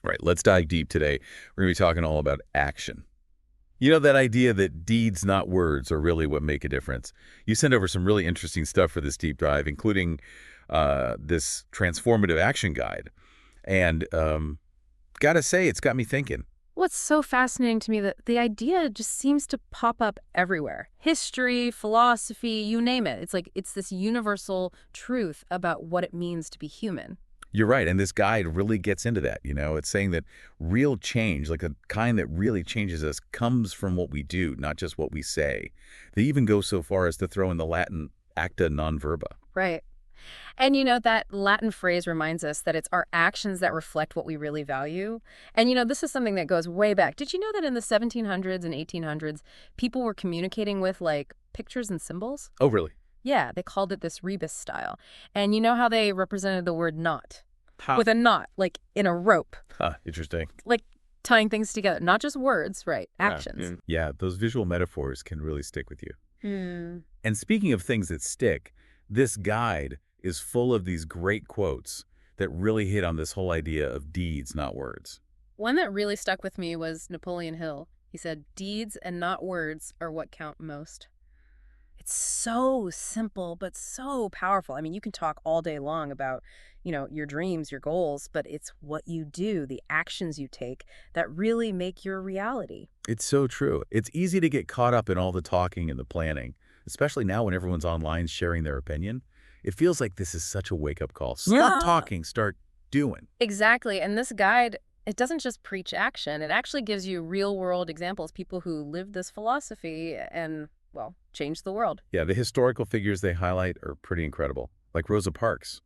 Right, let's dive deep today. We're going to be talking all about action. You know, that idea that deeds, not words, are really what make a difference. You sent over some really interesting stuff for this deep dive, including this transformative action guide. And gotta say, it's got me thinking. What's so fascinating to me that the idea just seems to pop up everywhere. History, philosophy, you name it. It's like it's this universal truth about what it means to be human. You're right, and this guide really gets into that. It's saying that real change, like the kind that really changes us, comes from what we do, not just what we say. They even go so far as to throw in the Latin acta non verba. Right. And that Latin phrase reminds us that it's our actions that reflect what we really value. And this is something that goes way back. Did you know that in the 1700s and 1800s, people were communicating with like pictures and symbols? Oh, really? Yeah, they called it this rebus style. And you know how they represented the word knot? Huh. With a knot, like in a rope, Huh, interesting. like tying things together. Not just words, right? Yeah, Actions. Yeah, those visual metaphors can really stick with you. Hmm. And speaking of things that stick, this guide is full of these great quotes that really hit on this whole idea of deeds, not words. One that really stuck with me was Napoleon Hill. He said, "Deeds and not words are what count most." It's so simple, but so powerful. I mean, you can talk all day long about, your dreams, your goals, but it's what you do, the actions you take that really make your reality. It's so true. It's easy to get caught up in all the talking and the planning, especially now when everyone's online sharing their opinion. It feels like this is such a wake-up call. Stop Yeah. talking, start doing. Exactly. And this guide, it doesn't just preach action. It actually gives you real world examples, people who live this philosophy and, well, change the world. Yeah, the historical figures they highlight are pretty incredible, like Rosa Parks.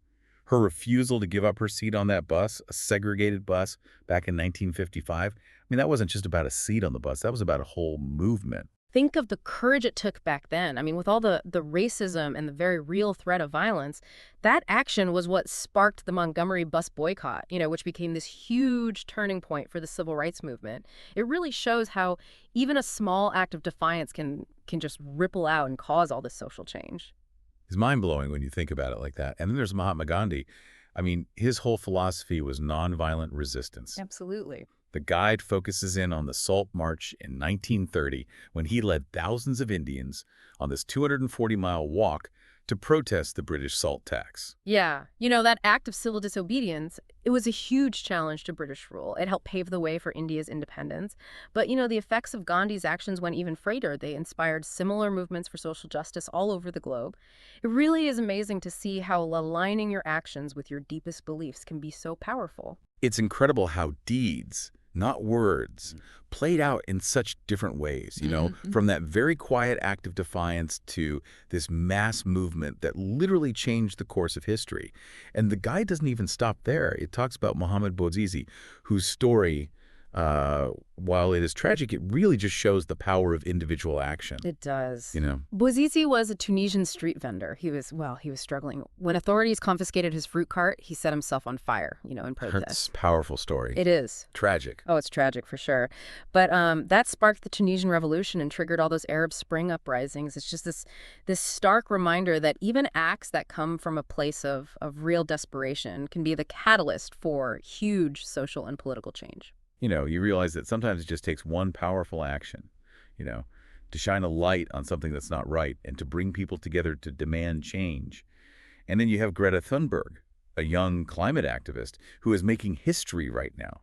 Her refusal to give up her seat on that bus, a segregated bus, back in 1955. I mean, that wasn't just about a seat on the bus. That was about a whole movement. Think of the courage it took back then. I mean, with all the racism and the very real threat of violence, that action was what sparked the Montgomery bus boycott, which became this huge turning point for the civil rights movement. It really shows how even a small act of defiance can just ripple out and cause all this social change. It's mind-blowing when you think about it like that. And then there's Mahatma Gandhi. I mean, his whole philosophy was nonviolent resistance. Absolutely. The guide focuses in on the Salt March in 1930 when he led thousands of Indians on this 240-mile walk to protest the British salt tax. Yeah. That act of civil disobedience, it was a huge challenge to British rule. It helped pave the way for India's independence. But, the effects of Gandhi's actions went even further. They inspired similar movements for social justice all over the globe. It really is amazing to see how aligning your actions with your deepest beliefs can be so powerful. It's incredible how deeds, not words, played out in such different ways, Mhm. from that very quiet act of defiance to this mass movement that literally changed the course of history. And the guide doesn't even stop there. It talks about Mohamed Bouazizi, whose story, while it is tragic, it really just shows the power of individual action, It does. you know? Bouazizi was a Tunisian street vendor. He was struggling. When authorities confiscated his fruit cart, he set himself on fire, in It's protest. a powerful story. It is. Tragic. Oh, it's tragic for sure. But that sparked the Tunisian Revolution and triggered all those Arab Spring uprisings. It's just this stark reminder that even acts that come from a place of real desperation can be the catalyst for huge social and political change. You realize that sometimes it just takes one powerful action, you know, to shine a light on something that's not right and to bring people together to demand change. And then you have Greta Thunberg, a young climate activist who is making history right now.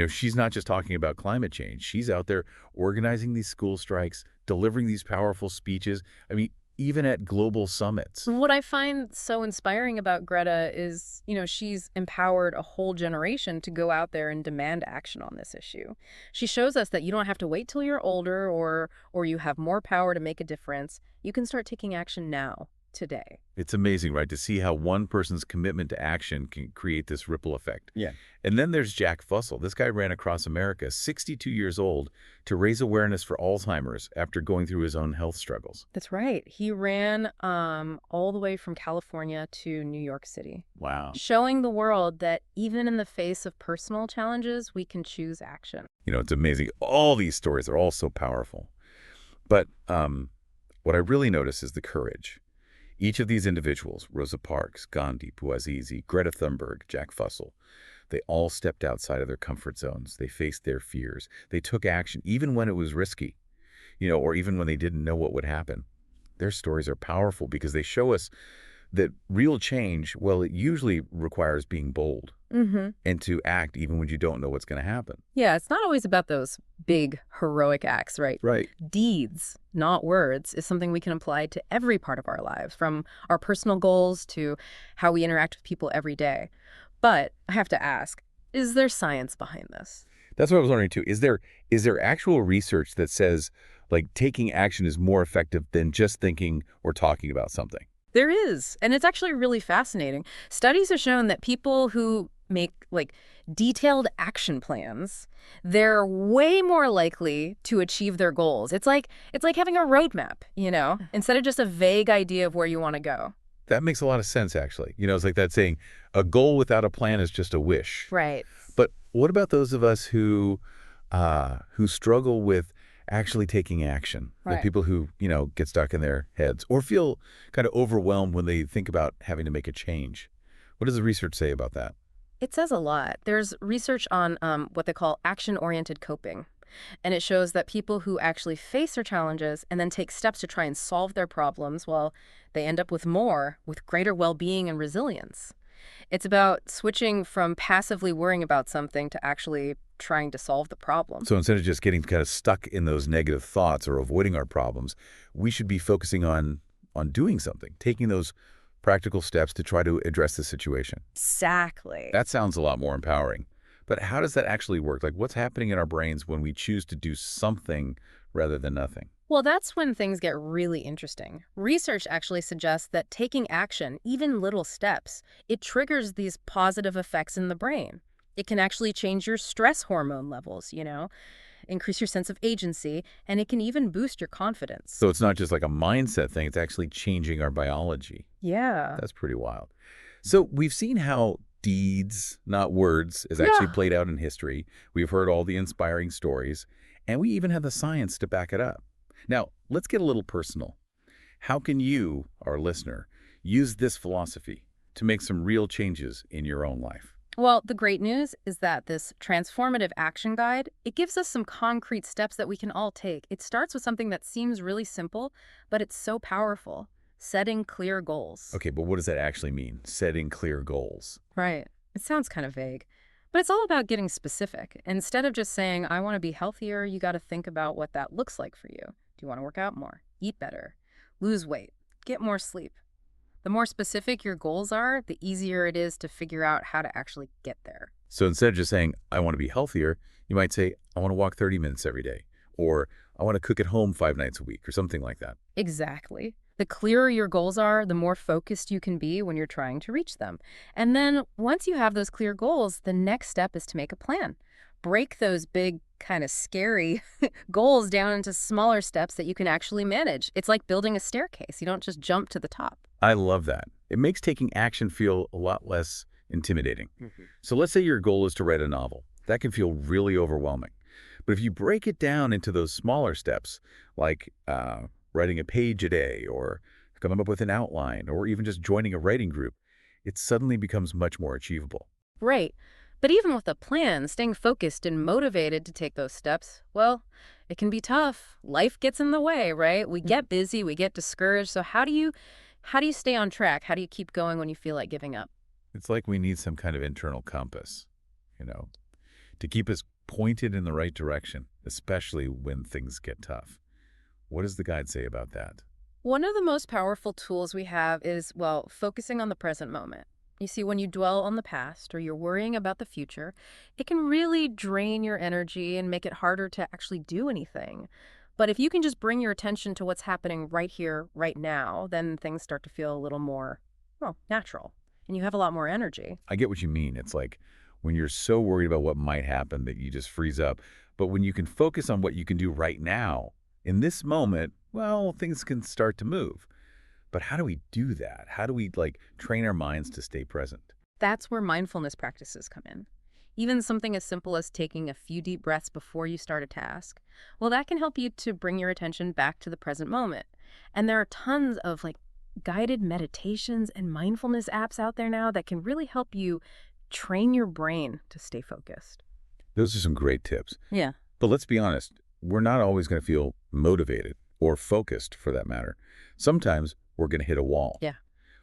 She's not just talking about climate change. She's out there organizing these school strikes, delivering these powerful speeches. I mean, even at global summits. What I find so inspiring about Greta is, she's empowered a whole generation to go out there and demand action on this issue. She shows us that you don't have to wait till you're older or you have more power to make a difference. You can start taking action now, today. It's amazing, right, to see how one person's commitment to action can create this ripple effect. Yeah. And then there's Jack Fussell. This guy ran across America, 62 years old, to raise awareness for Alzheimer's after going through his own health struggles. That's right. He ran all the way from California to New York City, Wow. showing the world that even in the face of personal challenges, we can choose action. It's amazing. All these stories are all so powerful. But what I really notice is the courage. Each of these individuals, Rosa Parks, Gandhi, Bouazizi, Greta Thunberg, Jack Fussell, They all stepped outside of their comfort zones. They faced their fears. They took action, even when it was risky, or even when they didn't know what would happen. Their stories are powerful because they show us that real change, well, it usually requires being bold Mm-hmm. and to act even when you don't know what's going to happen. Yeah, it's not always about those big heroic acts, right? Right. Deeds, not words, is something we can apply to every part of our lives, from our personal goals to how we interact with people every day. But I have to ask, is there science behind this? That's what I was wondering too. Is there actual research that says like taking action is more effective than just thinking or talking about something? There is, and it's actually really fascinating. Studies have shown that people who make detailed action plans, they're way more likely to achieve their goals. It's like having a roadmap, instead of just a vague idea of where you want to go. That makes a lot of sense, actually. It's like that saying, a goal without a plan is just a wish. Right. But what about those of us who struggle with actually taking action? The Right. people who, get stuck in their heads or feel kind of overwhelmed when they think about having to make a change. What does the research say about that? It says a lot. There's research on what they call action-oriented coping. And it shows that people who actually face their challenges and then take steps to try and solve their problems, well, they end up with greater well-being and resilience. It's about switching from passively worrying about something to actually trying to solve the problem. So instead of just getting kind of stuck in those negative thoughts or avoiding our problems, we should be focusing on doing something, taking those practical steps to try to address the situation. Exactly. That sounds a lot more empowering. But how does that actually work? Like, what's happening in our brains when we choose to do something rather than nothing? Well, that's when things get really interesting. Research actually suggests that taking action, even little steps, it triggers these positive effects in the brain. It can actually change your stress hormone levels, increase your sense of agency, and it can even boost your confidence. So it's not just like a mindset thing, it's actually changing our biology. Yeah. That's pretty wild. So we've seen how deeds, not words, is actually Yeah. played out in history. We've heard all the inspiring stories, and we even have the science to back it up. Now, let's get a little personal. How can you, our listener, use this philosophy to make some real changes in your own life? Well, the great news is that this transformative action guide, it gives us some concrete steps that we can all take. It starts with something that seems really simple, but it's so powerful. Setting clear goals. Okay, but what does that actually mean? Setting clear goals. Right. It sounds kind of vague, but it's all about getting specific. Instead of just saying, I want to be healthier, you got to think about what that looks like for you. Do you want to work out more? Eat better? Lose weight? Get more sleep? The more specific your goals are, the easier it is to figure out how to actually get there. So instead of just saying, I want to be healthier, you might say, I want to walk 30 minutes every day, or I want to cook at home 5 nights a week, or something like that. Exactly. The clearer your goals are, the more focused you can be when you're trying to reach them. And then once you have those clear goals, the next step is to make a plan. Break those big, kind of scary goals down into smaller steps that you can actually manage. It's like building a staircase. You don't just jump to the top. I love that. It makes taking action feel a lot less intimidating. So let's say your goal is to write a novel. That can feel really overwhelming. But if you break it down into those smaller steps, like writing a page a day or coming up with an outline or even just joining a writing group, it suddenly becomes much more achievable. Right. But even with a plan, staying focused and motivated to take those steps, well, it can be tough. Life gets in the way, right? We get busy, we get discouraged. So how do you stay on track? How do you keep going when you feel like giving up? It's like we need some kind of internal compass, to keep us pointed in the right direction, especially when things get tough. What does the guide say about that? One of the most powerful tools we have is, well, focusing on the present moment. You see, when you dwell on the past or you're worrying about the future, it can really drain your energy and make it harder to actually do anything. But if you can just bring your attention to what's happening right here, right now, then things start to feel a little more, well, natural. And you have a lot more energy. I get what you mean. It's like when you're so worried about what might happen that you just freeze up. But when you can focus on what you can do right now, in this moment, well, things can start to move. But how do we do that? How do we train our minds to stay present? That's where mindfulness practices come in. Even something as simple as taking a few deep breaths before you start a task, well, that can help you to bring your attention back to the present moment. And there are tons of guided meditations and mindfulness apps out there now that can really help you train your brain to stay focused. Those are some great tips. Yeah. But let's be honest, we're not always going to feel motivated or focused for that matter. Sometimes we're going to hit a wall Yeah.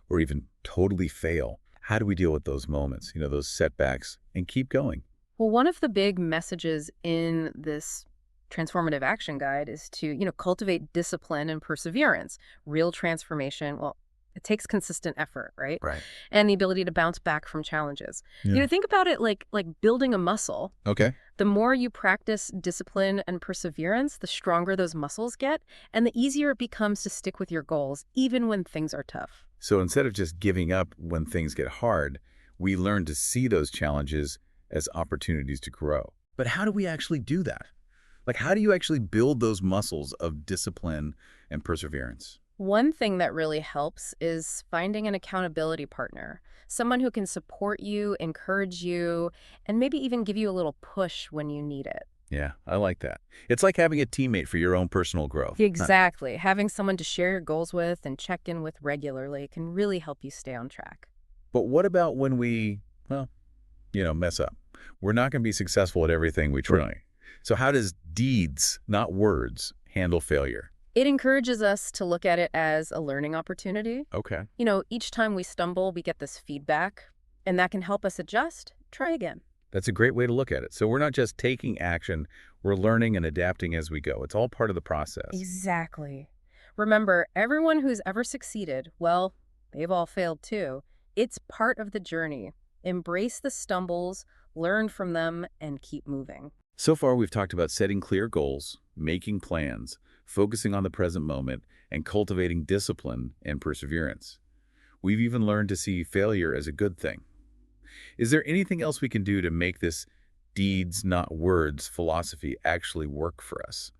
or even totally fail. How do we deal with those moments, those setbacks, and keep going? Well, one of the big messages in this transformative action guide is to, cultivate discipline and perseverance. Real transformation, well, it takes consistent effort, right? Right. And the ability to bounce back from challenges. Yeah. Think about it like building a muscle. Okay. The more you practice discipline and perseverance, the stronger those muscles get, and the easier it becomes to stick with your goals, even when things are tough. So instead of just giving up when things get hard, we learn to see those challenges as opportunities to grow. But how do we actually do that? Like, how do you actually build those muscles of discipline and perseverance? One thing that really helps is finding an accountability partner, someone who can support you, encourage you, and maybe even give you a little push when you need it. Yeah, I like that. It's like having a teammate for your own personal growth. Exactly. Having someone to share your goals with and check in with regularly can really help you stay on track. But what about when we, mess up? We're not going to be successful at everything we try. So how does deeds, not words, handle failure? It encourages us to look at it as a learning opportunity. Okay. Each time we stumble, we get this feedback, and that can help us adjust, try again. That's a great way to look at it. So we're not just taking action, we're learning and adapting as we go. It's all part of the process. Exactly. Remember, everyone who's ever succeeded, well, they've all failed too. It's part of the journey. Embrace the stumbles, learn from them, and keep moving. So far, we've talked about setting clear goals, making plans, focusing on the present moment, and cultivating discipline and perseverance. We've even learned to see failure as a good thing. Is there anything else we can do to make this deeds, not words philosophy actually work for us?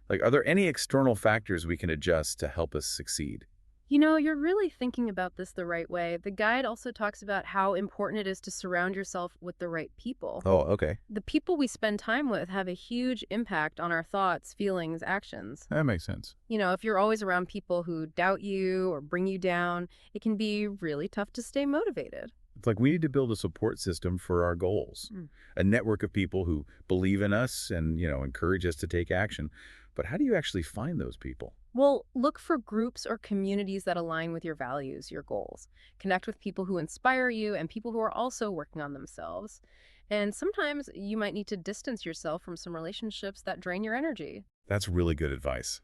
Like, are there any external factors we can adjust to help us succeed? You're really thinking about this the right way. The guide also talks about how important it is to surround yourself with the right people. Oh, okay. The people we spend time with have a huge impact on our thoughts, feelings, actions. That makes sense. If you're always around people who doubt you or bring you down, it can be really tough to stay motivated. It's like we need to build a support system for our goals, a network of people who believe in us and, encourage us to take action. But how do you actually find those people? Well, look for groups or communities that align with your values, your goals. Connect with people who inspire you and people who are also working on themselves. And sometimes you might need to distance yourself from some relationships that drain your energy. That's really good advice.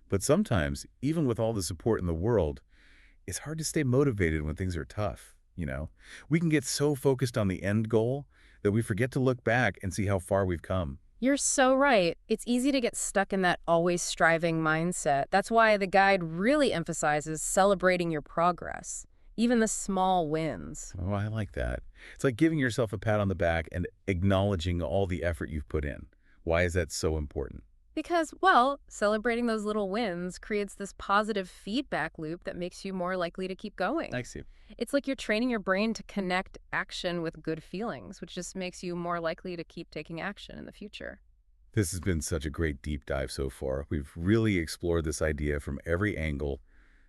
But sometimes, even with all the support in the world, it's hard to stay motivated when things are tough, We can get so focused on the end goal that we forget to look back and see how far we've come. You're so right. It's easy to get stuck in that always striving mindset. That's why the guide really emphasizes celebrating your progress, even the small wins. Oh, I like that. It's like giving yourself a pat on the back and acknowledging all the effort you've put in. Why is that so important? Because, well, celebrating those little wins creates this positive feedback loop that makes you more likely to keep going. I see. It's like you're training your brain to connect action with good feelings, which just makes you more likely to keep taking action in the future. This has been such a great deep dive so far. We've really explored this idea from every angle,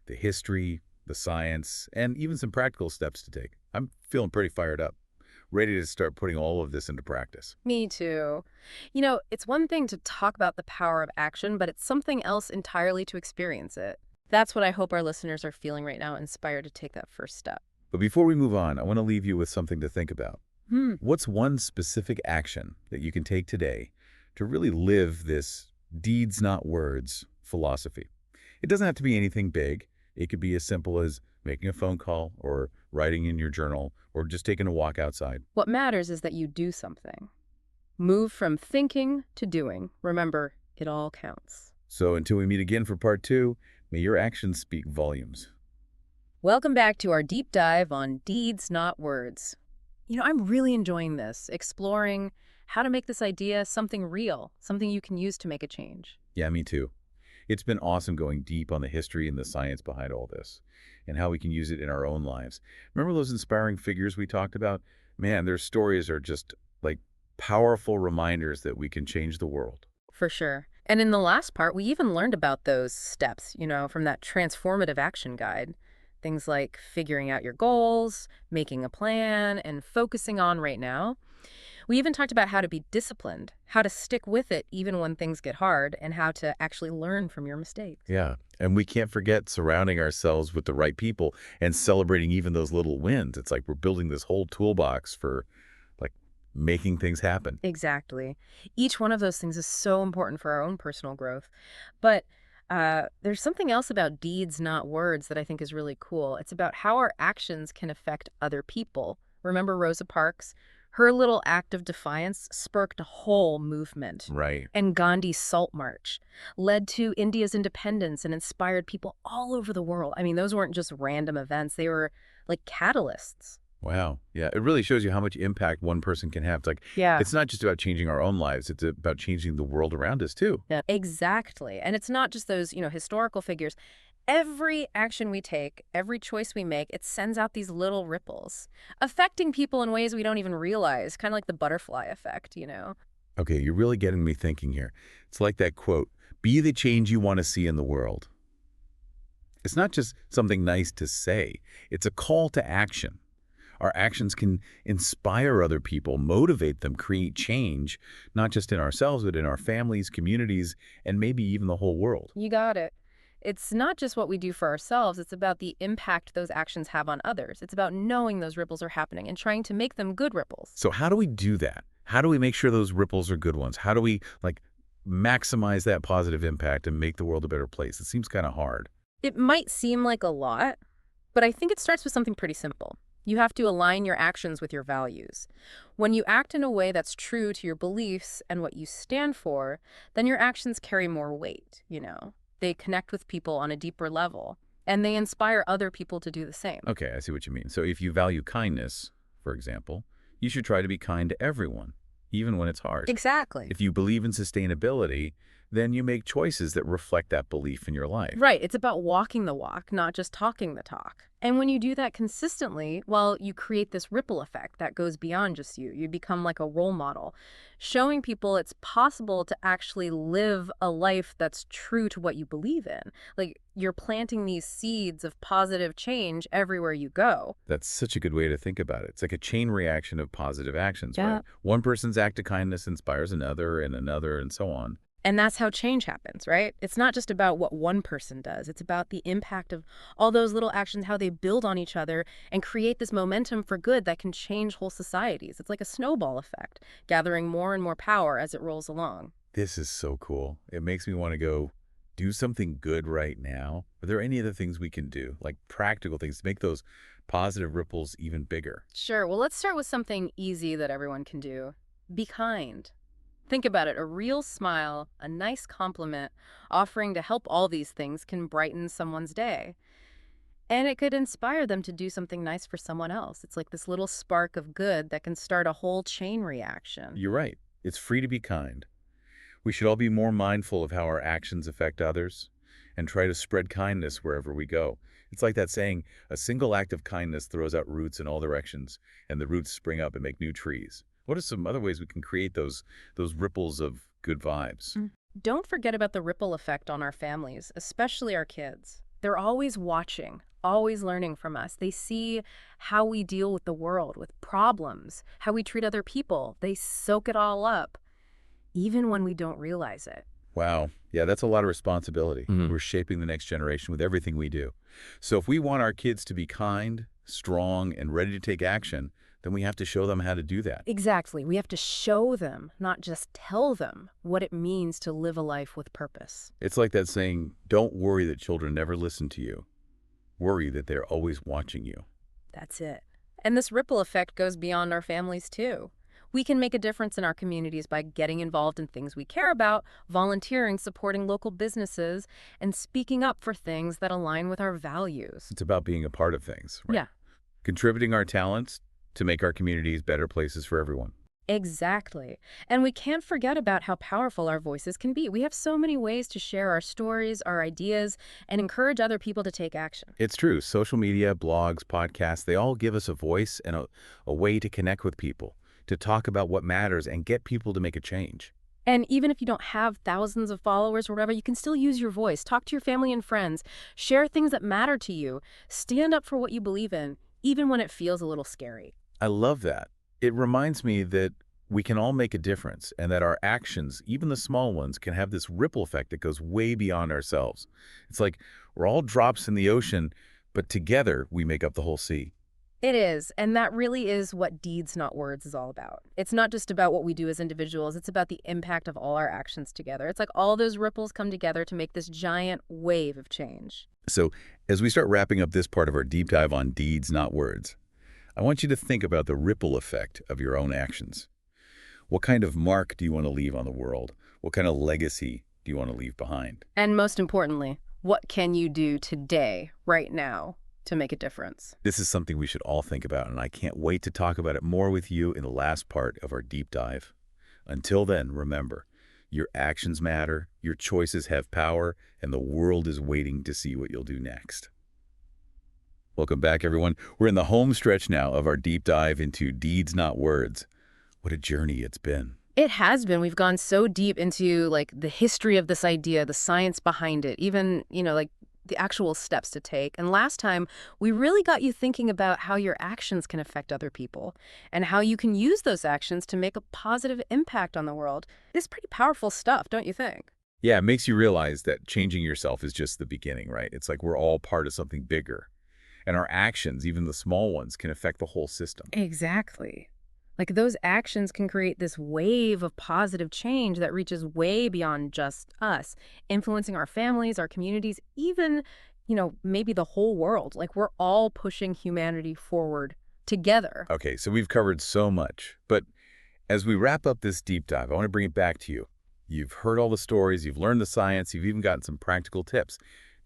the history, the science, and even some practical steps to take. I'm feeling pretty fired up, ready to start putting all of this into practice. Me too. It's one thing to talk about the power of action, but it's something else entirely to experience it. That's what I hope our listeners are feeling right now, inspired to take that first step. But before we move on, I want to leave you with something to think about. Hmm. What's one specific action that you can take today to really live this deeds, not words philosophy? It doesn't have to be anything big. It could be as simple as making a phone call or writing in your journal or just taking a walk outside. What matters is that you do something. Move from thinking to doing. Remember, it all counts. So until we meet again for part 2, may your actions speak volumes. Welcome back to our deep dive on deeds, not words. I'm really enjoying this, exploring how to make this idea something real, something you can use to make a change. Yeah, me too. It's been awesome going deep on the history and the science behind all this and how we can use it in our own lives. Remember those inspiring figures we talked about? Man, their stories are just like powerful reminders that we can change the world. For sure. And in the last part, we even learned about those steps, from that transformative action guide. Things like figuring out your goals, making a plan, and focusing on right now. We even talked about how to be disciplined, how to stick with it even when things get hard, and how to actually learn from your mistakes. Yeah. And we can't forget surrounding ourselves with the right people and celebrating even those little wins. It's like we're building this whole toolbox for like making things happen. Exactly. Each one of those things is so important for our own personal growth. But there's something else about deeds, not words, that I think is really cool. It's about how our actions can affect other people. Remember Rosa Parks? Her little act of defiance sparked a whole movement. Right. And Gandhi's Salt March led to India's independence and inspired people all over the world. I mean, those weren't just random events. They were like catalysts. Wow. Yeah. It really shows you how much impact one person can have. It's like, Yeah. it's not just about changing our own lives. It's about changing the world around us too. Yeah. Exactly. And it's not just those, historical figures. Every action we take, every choice we make, it sends out these little ripples, affecting people in ways we don't even realize, kind of like the butterfly effect. Okay. You're really getting me thinking here. It's like that quote, be the change you want to see in the world. It's not just something nice to say. It's a call to action. Our actions can inspire other people, motivate them, create change, not just in ourselves, but in our families, communities, and maybe even the whole world. You got it. It's not just what we do for ourselves, it's about the impact those actions have on others. It's about knowing those ripples are happening and trying to make them good ripples. So how do we do that? How do we make sure those ripples are good ones? How do we maximize that positive impact and make the world a better place? It seems kind of hard. It might seem like a lot, but I think it starts with something pretty simple. You have to align your actions with your values. When you act in a way that's true to your beliefs and what you stand for, then your actions carry more weight. They connect with people on a deeper level, and they inspire other people to do the same. Okay, I see what you mean. So if you value kindness, for example, you should try to be kind to everyone, even when it's hard. Exactly. If you believe in sustainability, then you make choices that reflect that belief in your life. Right. It's about walking the walk, not just talking the talk. And when you do that consistently, well, you create this ripple effect that goes beyond just you. You become like a role model, showing people it's possible to actually live a life that's true to what you believe in. Like you're planting these seeds of positive change everywhere you go. That's such a good way to think about it. It's like a chain reaction of positive actions, Yeah. right? One person's act of kindness inspires another, and so on. And that's how change happens, right? It's not just about what one person does. It's about the impact of all those little actions, how they build on each other and create this momentum for good that can change whole societies. It's like a snowball effect, gathering more and more power as it rolls along. This is so cool. It makes me want to go do something good right now. Are there any other things we can do, like practical things, to make those positive ripples even bigger? Sure. Well, let's start with something easy that everyone can do. Be kind. Think about it. A real smile, a nice compliment, offering to help, all these things can brighten someone's day. And it could inspire them to do something nice for someone else. It's like this little spark of good that can start a whole chain reaction. You're right. It's free to be kind. We should all be more mindful of how our actions affect others and try to spread kindness wherever we go. It's like that saying, a single act of kindness throws out roots in all directions, and the roots spring up and make new trees. What are some other ways we can create those ripples of good vibes? Don't forget about the ripple effect on our families, especially our kids. They're always watching, always learning from us. They see how we deal with the world, with problems, how we treat other people. They soak it all up, even when we don't realize it. Wow. Yeah, that's a lot of responsibility. Mhm. We're shaping the next generation with everything we do. So if we want our kids to be kind, strong, and ready to take action, then we have to show them how to do that. Exactly. We have to show them, not just tell them, what it means to live a life with purpose. It's like that saying, don't worry that children never listen to you. Worry that they're always watching you. That's it. And this ripple effect goes beyond our families, too. We can make a difference in our communities by getting involved in things we care about, volunteering, supporting local businesses, and speaking up for things that align with our values. It's about being a part of things, right? Yeah. Contributing our talents to make our communities better places for everyone. Exactly. And we can't forget about how powerful our voices can be. We have so many ways to share our stories, our ideas, and encourage other people to take action. It's true. Social media, blogs, podcasts, they all give us a voice and a way to connect with people, to talk about what matters and get people to make a change. And even if you don't have thousands of followers or whatever, you can still use your voice. Talk to your family and friends. Share things that matter to you. Stand up for what you believe in, even when it feels a little scary. I love that. It reminds me that we can all make a difference and that our actions, even the small ones, can have this ripple effect that goes way beyond ourselves. It's like we're all drops in the ocean, but together we make up the whole sea. It is, and that really is what Deeds Not Words is all about. It's not just about what we do as individuals, it's about the impact of all our actions together. It's like all those ripples come together to make this giant wave of change. So as we start wrapping up this part of our deep dive on deeds, not words, I want you to think about the ripple effect of your own actions. What kind of mark do you want to leave on the world? What kind of legacy do you want to leave behind? And most importantly, what can you do today, right now, to make a difference? This is something we should all think about, and I can't wait to talk about it more with you in the last part of our deep dive. Until then, remember, your actions matter, your choices have power, and the world is waiting to see what you'll do next. Welcome back, everyone. We're in the home stretch now of our deep dive into deeds, not words. What a journey it's been. It has been. We've gone so deep into like the history of this idea, the science behind it, even, like the actual steps to take. And last time, we really got you thinking about how your actions can affect other people and how you can use those actions to make a positive impact on the world. It's pretty powerful stuff, don't you think? Yeah, it makes you realize that changing yourself is just the beginning, right? It's like we're all part of something bigger. And our actions, even the small ones, can affect the whole system. Exactly. Like those actions can create this wave of positive change that reaches way beyond just us, influencing our families, our communities, even, maybe the whole world. Like we're all pushing humanity forward together. Okay, so we've covered so much. But as we wrap up this deep dive, I want to bring it back to you. You've heard all the stories, you've learned the science, you've even gotten some practical tips.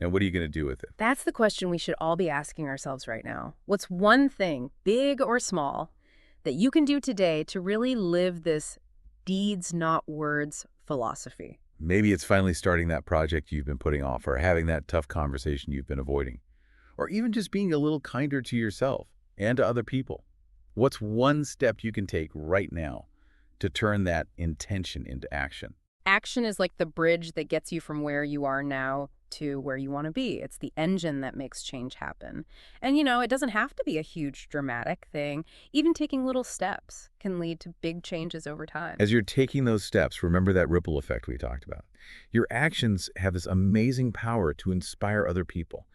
Now, what are you going to do with it? That's the question we should all be asking ourselves right now. What's one thing, big or small, that you can do today to really live this deeds, not words philosophy? Maybe it's finally starting that project you've been putting off, or having that tough conversation you've been avoiding, or even just being a little kinder to yourself and to other people. What's one step you can take right now to turn that intention into action? Action is like the bridge that gets you from where you are now to where you want to be. It's the engine that makes change happen. And, it doesn't have to be a huge dramatic thing. Even taking little steps can lead to big changes over time. As you're taking those steps, remember that ripple effect we talked about. Your actions have this amazing power to inspire other people,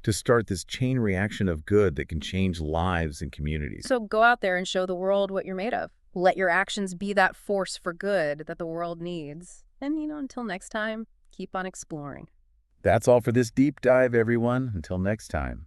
to start this chain reaction of good that can change lives and communities. So go out there and show the world what you're made of. Let your actions be that force for good that the world needs. And, until next time, keep on exploring. That's all for this deep dive, everyone. Until next time.